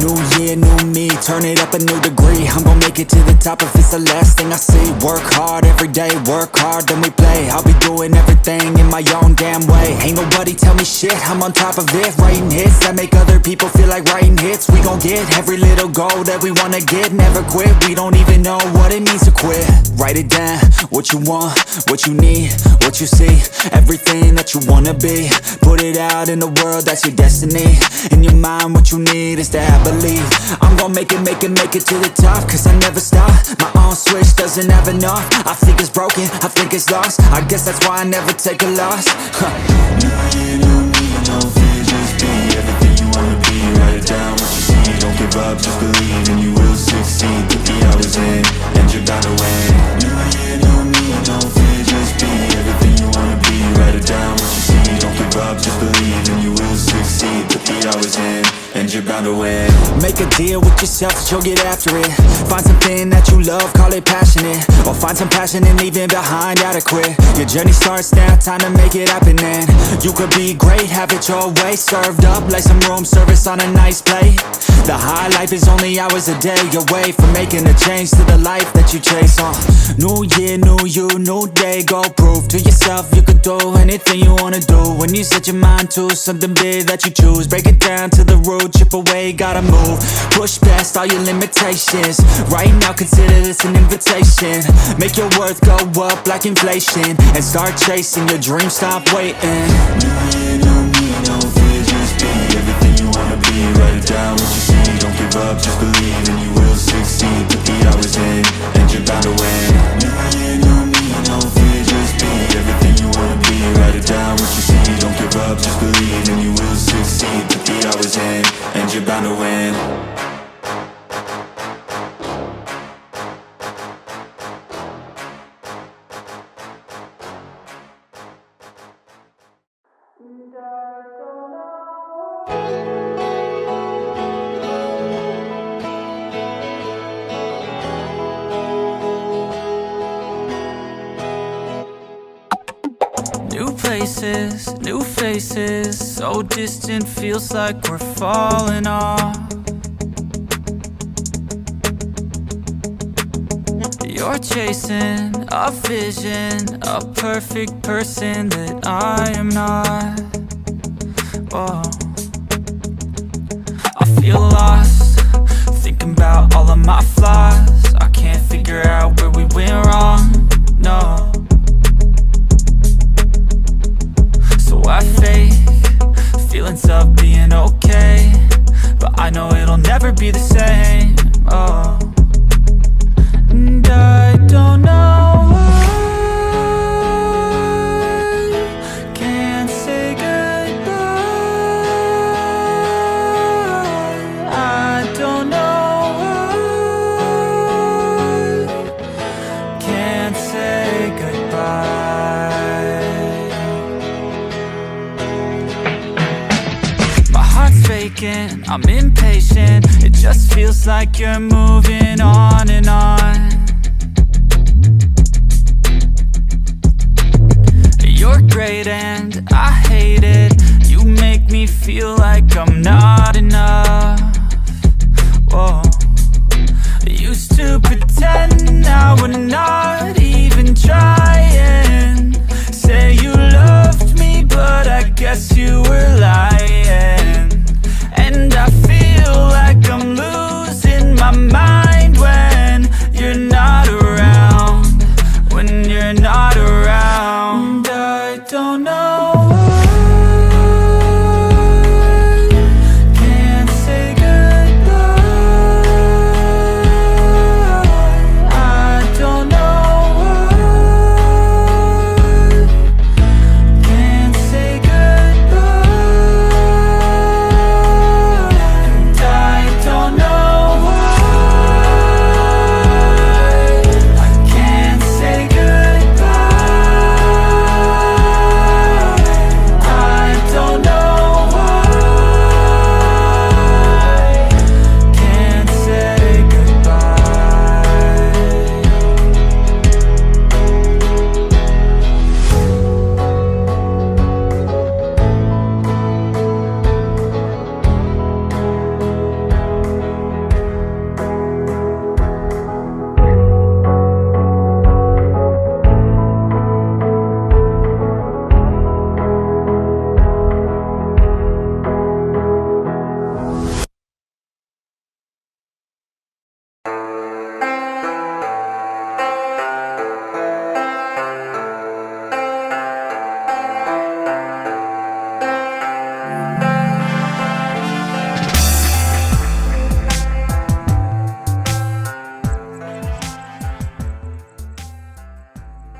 New year, new me, turn it up a new degree. I'm gon' make it to the top if it's the last thing I see. Work hard every day, work hard, then we play. I'll be doing everything in my own damn way. Ain't nobody tell me shit, I'm on top of it. Writing hits that make other people feel like writing hits. We gon' get every little goal that we wanna get. Never quit, we don't even know what it means to quit. Write it down, what you want, what you need, what you see. Everything that you wanna be, put it out in the world, that's your destiny. In your mind, what you need is that belief. I'm gon' make it to the top, cause I never stop. My own switch doesn't have enough. I think it's broken, I think it's lost. I guess that's why I never take a loss. New year, new me, no fear, just be everything you wanna be. Write it down, what you see, don't give up, just believe and you will succeed. Put the hours in, and you're bound to win. New year, new me, no fear, just be everything you wanna be. Write it down, what you see, don't give up, just believe and you will succeed. Put the hours in, and you're bound to win. Make a deal with yourself that you'll get after it. Find something that you love, call it passionate. Or find some passion in leaving behind adequate. Your journey starts now, time to make it happen then. You could be great, have it your way. Served up like some room service on a nice plate. The high life is only hours a day away from making a change to the life that you chase. New year, new you, new day. Go prove to yourself you could do anything you wanna do. When you set your mind to something big that you choose, break it down to the root, chip away, gotta move. Push past all your limitations. Right now consider this an invitation. Make your worth go up like inflation, and start chasing your dreams, stop waiting. New year, new me, no fear, just be everything you wanna be. Write it down, what you see, don't give up, just believe and you will succeed. Put the hours in, and you're bound to win. New year, new me, no fear, just be everything you wanna be. Write it down, what you see, don't give up, just believe and you will succeed. Put the hours in, and you're bound to win. New places, new faces, so distant feels like we're falling off. You're chasing a vision, a perfect person that I am not. Whoa. I feel lost, thinking about all of my flaws. I can't figure out where we went wrong, no. So I fake feelings of being okay, but I know it'll never be the same, oh. And I don't know why, can't say goodbye. I don't know why, can't say goodbye. My heart's vacant, I'm impatient. It just feels like you're moving on and on. You're great and I hate it. You make me feel like I'm